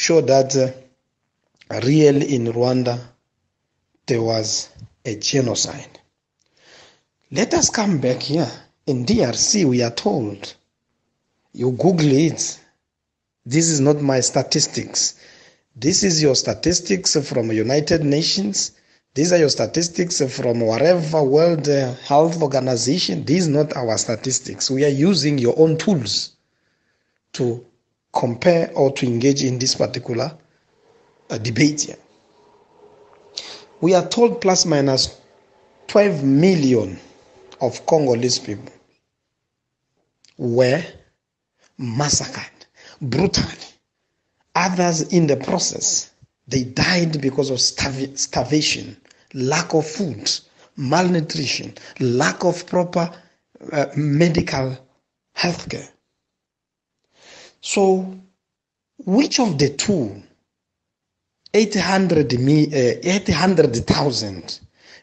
show that really in Rwanda there was a genocide. Let us come back here. In DRC, we are told, you Google it, this is not my statistics. This is your statistics from United Nations. These are your statistics from whatever World Health Organization. These are not our statistics. We are using your own tools to compare or to engage in this particular debate here. We are told plus minus 12 million of Congolese people were massacred brutally. Others in the process, they died because of starvation, lack of food, malnutrition, lack of proper medical health care. So, which of the two, 800,000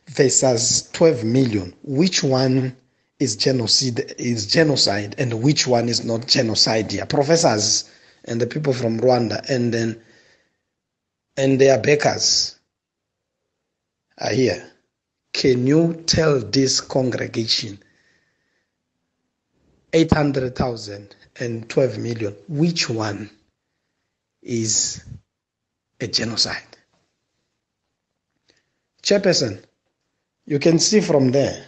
versus 12 million, which one is genocide and which one is not genocide here? Professors and the people from Rwanda and their backers are here. Can you tell this congregation 800,000 and 12 million, which one is a genocide? Chairperson, you can see from there,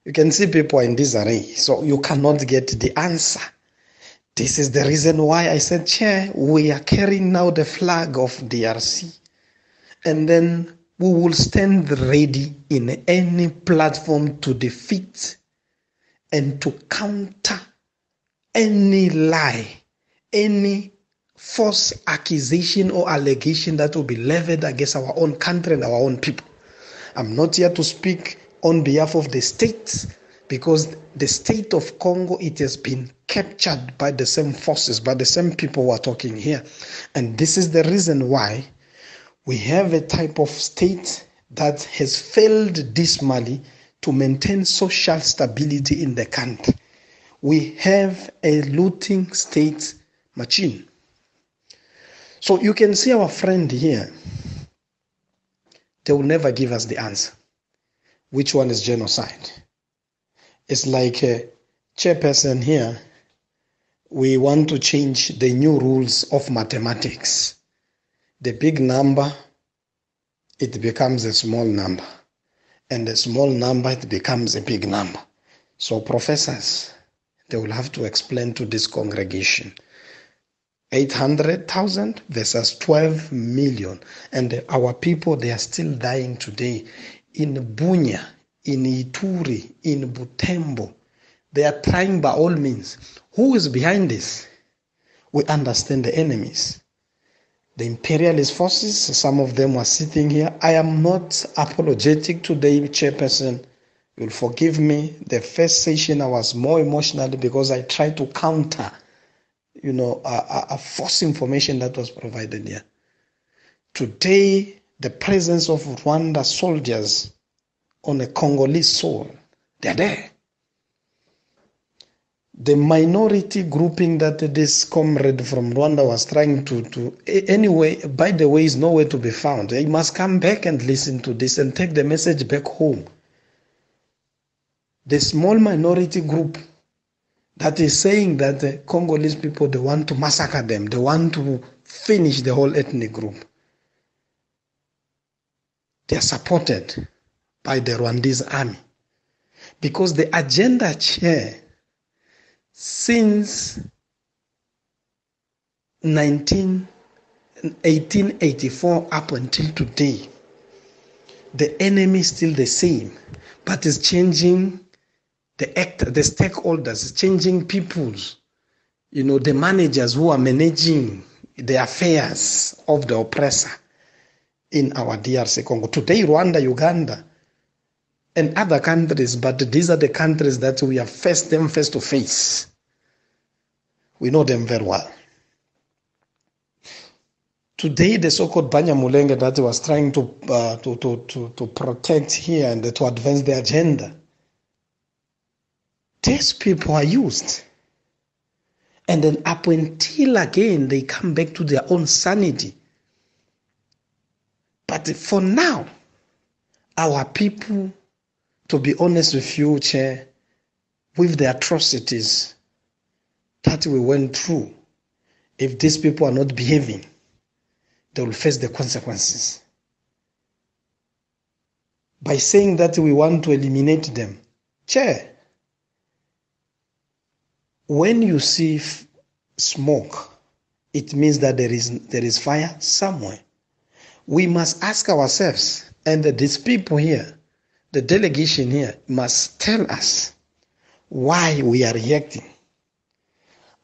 you can see people in disarray, so you cannot get the answer. This is the reason why I said, Chair, we are carrying now the flag of DRC, and then we will stand ready in any platform to defeat and to counter any lie, any false accusation or allegation that will be leveled against our own country and our own people. I'm not here to speak on behalf of the state, because the state of Congo, it has been captured by the same forces, by the same people who are talking here. And this is the reason why we have a type of state that has failed dismally to maintain social stability in the country. We have a looting state machine. So you can see our friend here. They will never give us the answer. Which one is genocide? It's like a chairperson here. We want to change the new rules of mathematics. The big number, it becomes a small number. And the small number, it becomes a big number. So professors, they will have to explain to this congregation 800,000 versus 12 million. And our people, they are still dying today in Bunya, in Ituri, in Butembo. They are trying by all means. Who is behind this? We understand the enemies. The imperialist forces, some of them are sitting here. I am not apologetic today, Chairperson. You'll forgive me. The first session I was more emotional because I tried to counter, a false information that was provided here. Today, the presence of Rwanda soldiers on a Congolese soil, they're there. The minority grouping that this comrade from Rwanda was trying to anyway, by the way, is nowhere to be found. He must come back and listen to this and take the message back home. The small minority group that is saying that the Congolese people, they want to massacre them, they want to finish the whole ethnic group. They are supported by the Rwandese army. Because the agenda, Chair, since 1884 up until today, the enemy is still the same, but it's changing the stakeholders, changing peoples, the managers who are managing the affairs of the oppressor in our DRC Congo. Today, Rwanda, Uganda, and other countries, but these are the countries that we have faced them face to face. We know them very well. Today, the so-called Banyamulenge that was trying to protect here and to advance the agenda, these people are used. And then up until again they come back to their own sanity. But for now, our people, to be honest with you, Chair, with the atrocities that we went through, if these people are not behaving, they will face the consequences. By saying that we want to eliminate them, Chair, when you see smoke, it means that there is fire somewhere. We must ask ourselves, and these people here, the delegation here, must tell us why we are reacting.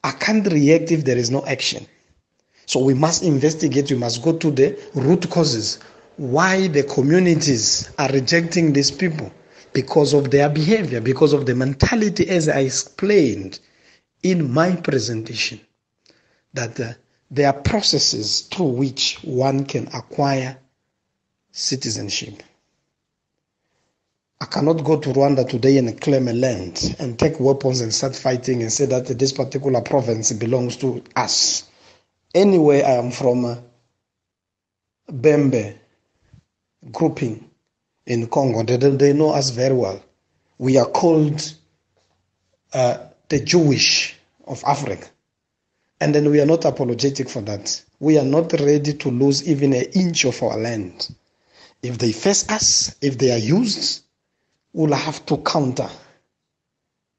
I can't react if there is no action. So we must investigate, we must go to the root causes. Why the communities are rejecting these people? Because of their behavior, because of the mentality, as I explained in my presentation, that there are processes through which one can acquire citizenship. I cannot go to Rwanda today and claim a land and take weapons and start fighting and say that this particular province belongs to us. Anyway, I am from Bembe grouping in Congo. They know us very well. We are called the Jewish of Africa. And then we are not apologetic for that. We are not ready to lose even an inch of our land. If they face us, if they are used, we'll have to counter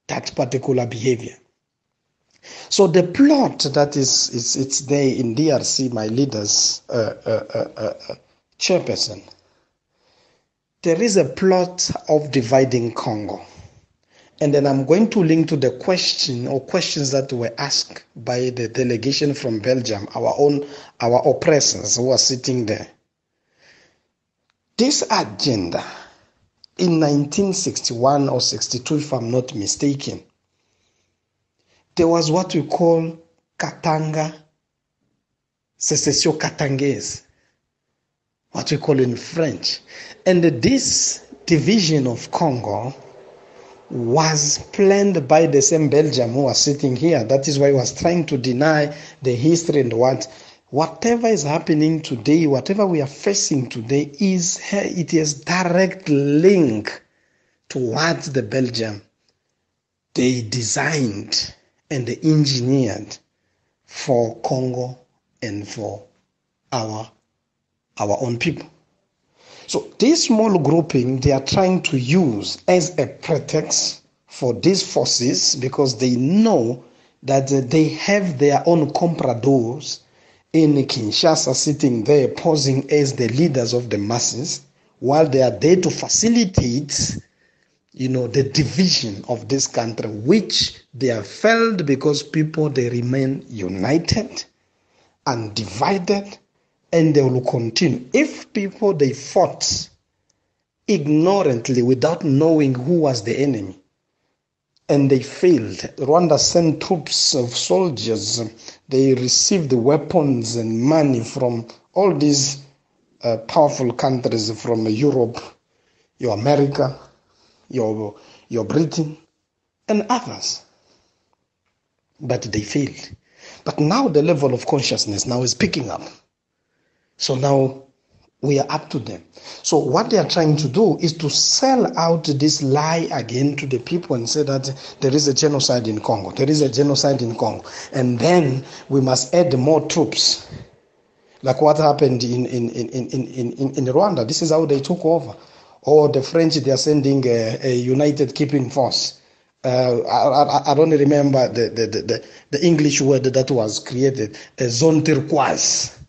that particular behavior. So the plot that it's there in DRC, my leaders, chairperson, there is a plot of dividing Congo. And then I'm going to link to the question or questions that were asked by the delegation from Belgium, our oppressors who are sitting there. This agenda in 1961 or 62, if I'm not mistaken, there was what we call Katanga, Secession Katangaise, what we call in French. And this division of Congo was planned by the same Belgium who are sitting here. That is why he was trying to deny the history and whatever is happening today, whatever we are facing today, it has direct link to what the Belgium they designed and they engineered for Congo and for our own people. So this small grouping, they are trying to use as a pretext for these forces because they know that they have their own compradors in Kinshasa sitting there posing as the leaders of the masses while they are there to facilitate, the division of this country, which they have failed because people, they remain united and divided. And they will continue. If people, they fought ignorantly without knowing who was the enemy, and they failed. Rwanda sent troops of soldiers. They received weapons and money from all these powerful countries from Europe, your America, your Britain, and others. But they failed. But now the level of consciousness now is picking up. So now we are up to them. So what they are trying to do is to sell out this lie again to the people and say that there is a genocide in Congo. There is a genocide in Congo. And then we must add more troops. Like what happened in Rwanda. This is how they took over. Or the French, they are sending a united keeping force. I don't remember the English word that was created. A zone turquoise.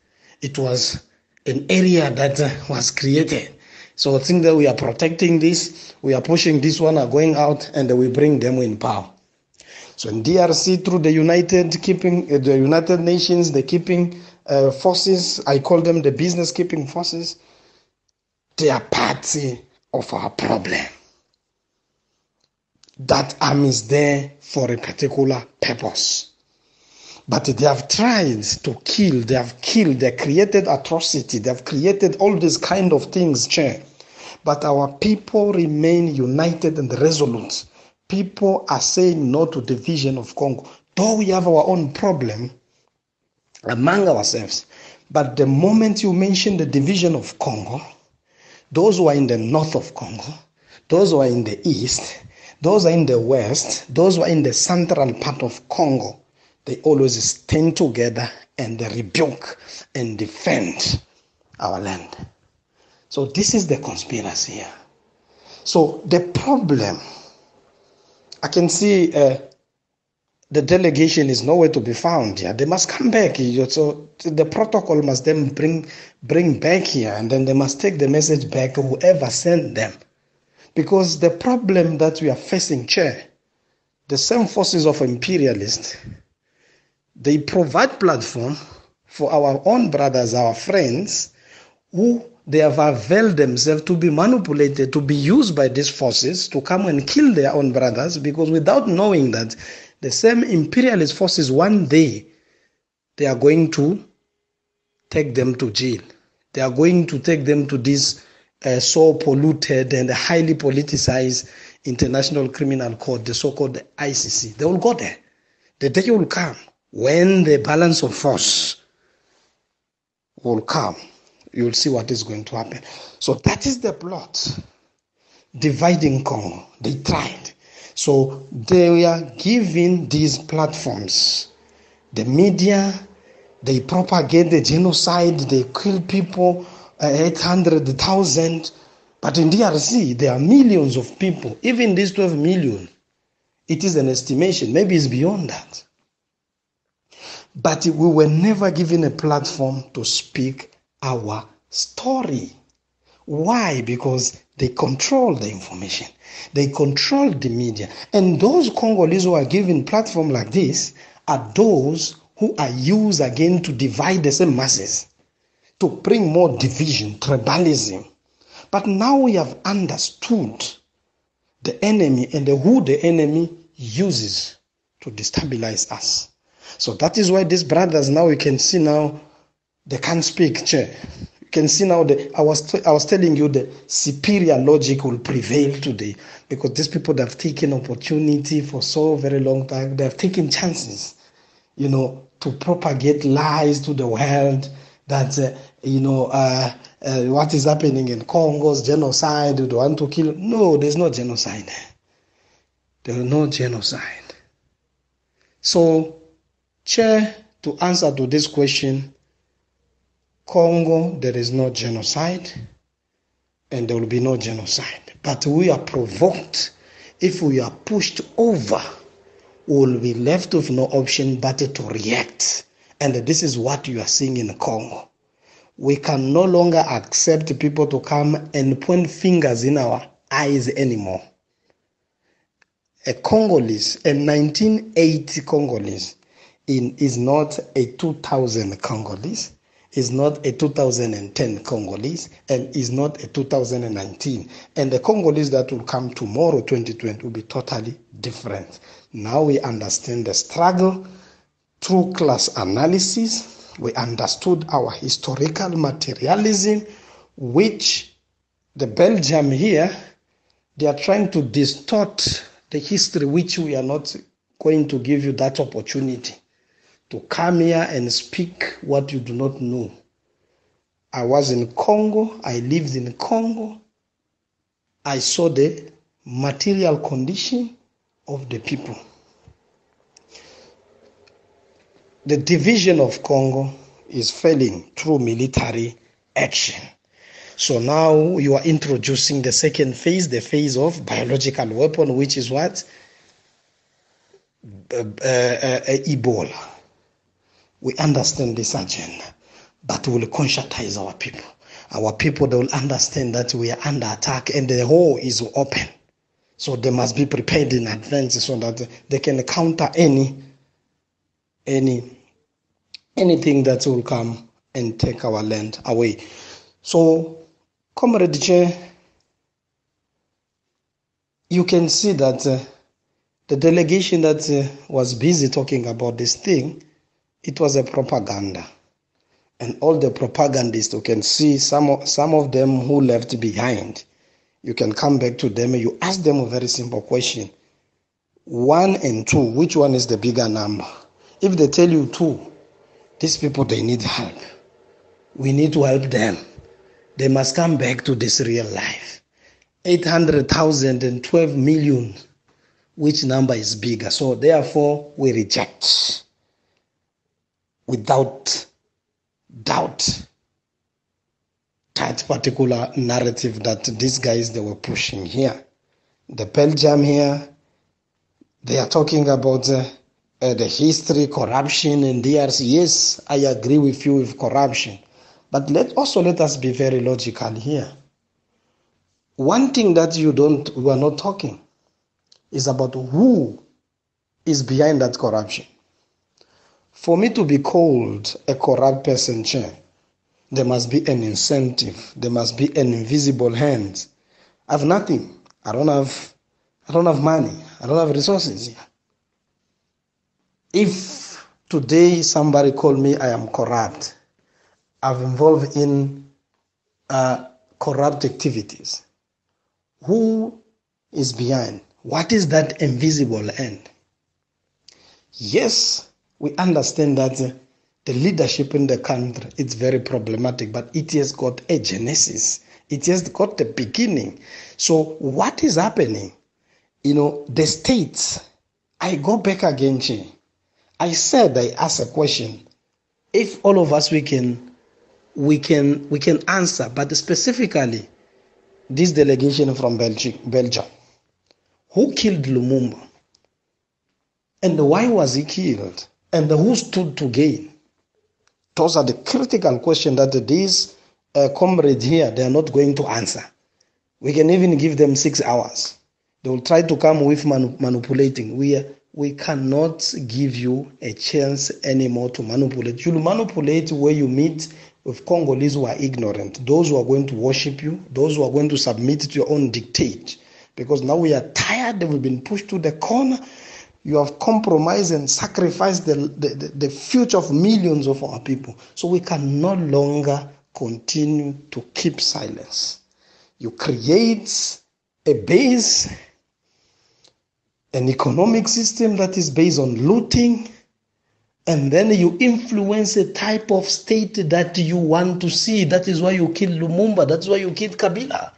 It was an area that was created. So I think that we are protecting this, we are pushing this one, are going out, and we bring them in power. So in DRC, through the United Nations, the keeping forces, I call them the business keeping forces, they are part of our problem. That army is there for a particular purpose. But they have tried to kill, they have created atrocity, they have created all these kind of things, Chair. But our people remain united and resolute. People are saying no to the division of Congo. Though we have our own problem among ourselves, but the moment you mention the division of Congo, those who are in the north of Congo, those who are in the east, those who are in the west, those who are in the central part of Congo, they always stand together and they rebuke and defend our land. So this is the conspiracy here. So the problem, I can see the delegation is nowhere to be found here. They must come back. So the protocol must then bring back here, and then they must take the message back to whoever sent them. Because the problem that we are facing, Chair, the same forces of imperialists, they provide platform for our own brothers, our friends, who they have availed themselves to be manipulated, to be used by these forces to come and kill their own brothers, because without knowing that the same imperialist forces, one day, they are going to take them to jail. They are going to take them to this so polluted and highly politicized International Criminal Court, the so-called ICC. They will go there. The day will come when the balance of force will come. You will see what is going to happen. So that is the plot. Dividing Congo. They tried. So they were given these platforms. The media, they propagate the genocide, they kill people, 800,000. But in DRC, there are millions of people. Even these 12 million, it is an estimation. Maybe it's beyond that. But we were never given a platform to speak our story. Why? Because they control the information. They control the media. And those Congolese who are given platform like this are those who are used again to divide the same masses, to bring more division, tribalism. But now we have understood the enemy and who the enemy uses to destabilize us. So that is why these brothers now, you can see now, they can't speak, Chair. You can see now, I was telling you the superior logic will prevail today, because these people that have taken opportunity for so very long time, they have taken chances, to propagate lies to the world that, what is happening in Congo's genocide, they want to kill. No, there's no genocide. There is no genocide. So, Chair, to answer to this question, Congo, there is no genocide, and there will be no genocide. But we are provoked. If we are pushed over, we will be left with no option but to react. And this is what you are seeing in Congo. We can no longer accept people to come and point fingers in our eyes anymore. A Congolese, a 1980 Congolese, is not a 2000 Congolese, is not a 2010 Congolese, and is not a 2019. And the Congolese that will come tomorrow, 2020, will be totally different. Now we understand the struggle through class analysis. We understood our historical materialism, which the Belgium here, they are trying to distort the history, which we are not going to give you that opportunity to come here and speak what you do not know. I was in Congo. I lived in Congo. I saw the material condition of the people. The division of Congo is failing through military action. So now you are introducing the second phase, the phase of biological weapon, which is what? Ebola. We understand this agenda, but we will conscientize our people. Our people, they will understand that we are under attack and the hole is open. So they must be prepared in advance so that they can counter anything that will come and take our land away. So, Comrade Chair, you can see that the delegation that was busy talking about this thing, it was a propaganda. And all the propagandists, you can see some of them who left behind. You can come back to them and you ask them a very simple question. 1 and 2, which one is the bigger number? If they tell you 2, these people, they need help. We need to help them. They must come back to this real life. 800,000 and 12 million, which number is bigger? So therefore, we reject without doubt that particular narrative that these guys, they were pushing here. The Belgium here, they are talking about the history, corruption in DRC. Yes, I agree with you with corruption. But let us be very logical here. One thing that we are not talking is about who is behind that corruption. For me to be called a corrupt person, there must be an incentive. There must be an invisible hand. I have nothing. I don't have money. I don't have resources. If today somebody called me I am corrupt, I'm involved in corrupt activities, who is behind? What is that invisible end? Yes, we understand that the leadership in the country, it's very problematic, but it has got a genesis. It has got the beginning. So what is happening? The states, I go back again, I asked a question. If all of us, we can answer, but specifically, this delegation from Belgium, who killed Lumumba? And why was he killed? And who stood to gain? Those are the critical questions that these comrades here, they are not going to answer. We can even give them 6 hours. They will try to come with manipulating. We cannot give you a chance anymore to manipulate. You'll manipulate where you meet with Congolese who are ignorant, those who are going to worship you, those who are going to submit to your own dictate. Because now we are tired, we've been pushed to the corner. You have compromised and sacrificed the future of millions of our people. So we can no longer continue to keep silence. You create a base, an economic system that is based on looting, and then you influence a type of state that you want to see. That is why you kill Lumumba. That's why you kill Kabila.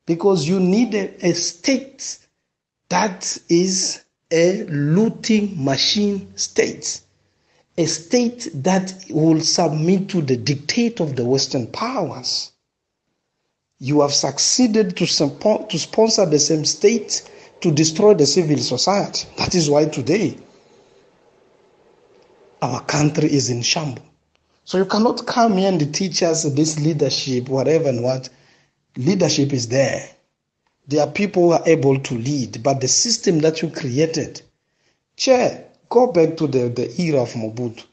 Because you need a state that is a looting machine state. A state that will submit to the dictate of the Western powers. You have succeeded to sponsor the same state to destroy the civil society. That is why today our country is in shambles. So you cannot come here and teach us this leadership, whatever and what. Leadership is there. There are people who are able to lead, but the system that you created, go back to the era of Mobutu.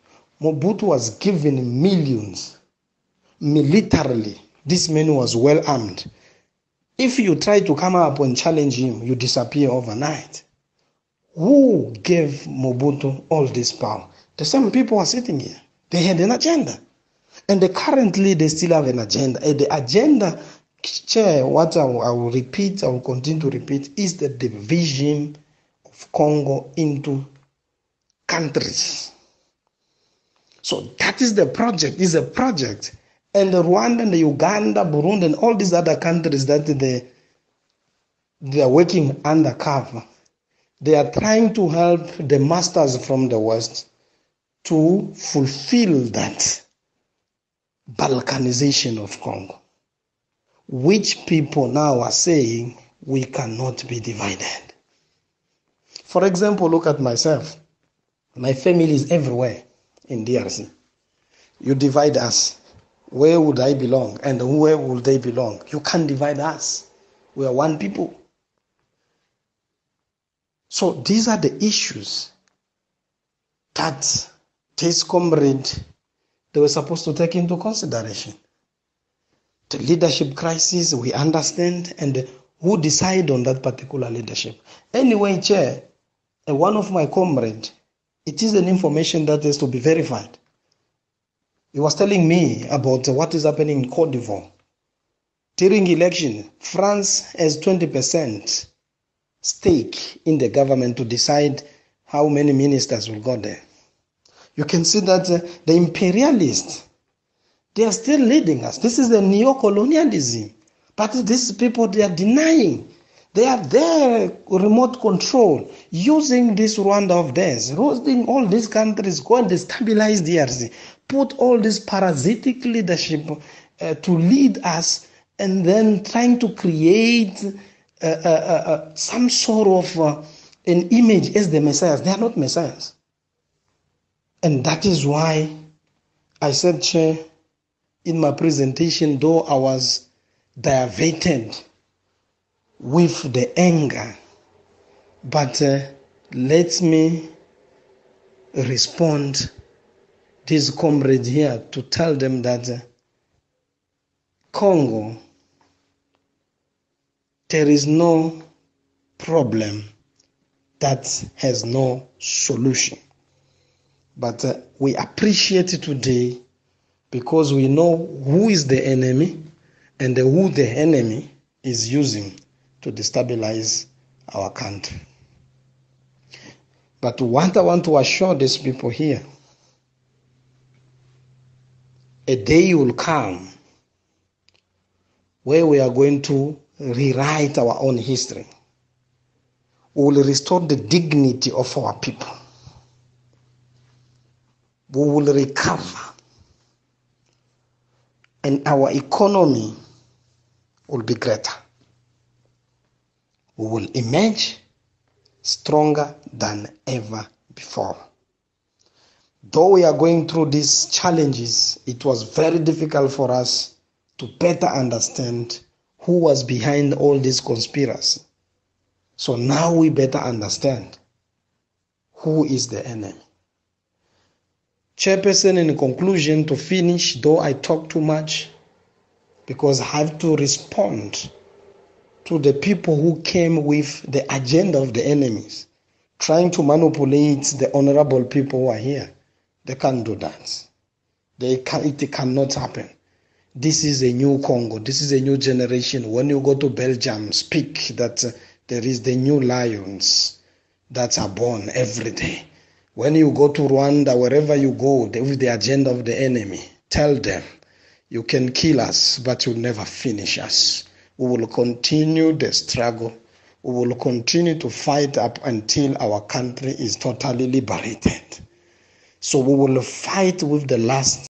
Mobutu was given millions militarily. This man was well armed. If you try to come up and challenge him, you disappear overnight. Who gave Mobutu all this power? The same people are sitting here. They had an agenda. And currently they still have an agenda. And the agenda, what I will repeat, I will continue to repeat, is the division of Congo into countries. So that is the project, is a project. And the Rwanda, and the Uganda, Burundi, and all these other countries that they are working undercover, they are trying to help the masters from the West to fulfill that Balkanization of Congo, which people now are saying we cannot be divided. For example, look at myself. My family is everywhere in DRC. You divide us. Where would I belong? And where will they belong? You can't divide us. We are one people. So these are the issues that this comrade, they were supposed to take into consideration. The leadership crisis, we understand, and who decide on that particular leadership. Anyway, Chair, one of my comrades, it is an information that has to be verified. He was telling me about what is happening in Côte d'Ivoire. During election, France has 20% stake in the government to decide how many ministers will go there. You can see that the imperialists, they are still leading us. This is the neo-colonialism. But these people, they are denying. They are there, remote control, using this Rwanda of theirs, roasting all these countries, go and destabilize DRC, put all this parasitic leadership to lead us, and then trying to create some sort of an image as the messiahs. They are not messiahs. And that is why I said, Chair, in my presentation, though I was diverted with the anger, but let me respond these comrades here to tell them that Congo, there is no problem that has no solution. But we appreciate it today because we know who is the enemy and who the enemy is using to destabilize our country. But what I want to assure these people here, a day will come where we are going to rewrite our own history. We will restore the dignity of our people. We will recover. And our economy will be greater. We will emerge stronger than ever before. Though we are going through these challenges, it was very difficult for us to better understand who was behind all this conspiracy. So now we better understand who is the enemy. Chairperson, in conclusion, to finish, though I talk too much, because I have to respond to the people who came with the agenda of the enemies, trying to manipulate the honorable people who are here. They can't do that. It cannot happen. This is a new Congo. This is a new generation. When you go to Belgium, speak that there is the new lions that are born every day. When you go to Rwanda, wherever you go, with the agenda of the enemy, tell them, you can kill us, but you'll never finish us. We will continue the struggle. We will continue to fight up until our country is totally liberated. So we will fight with the last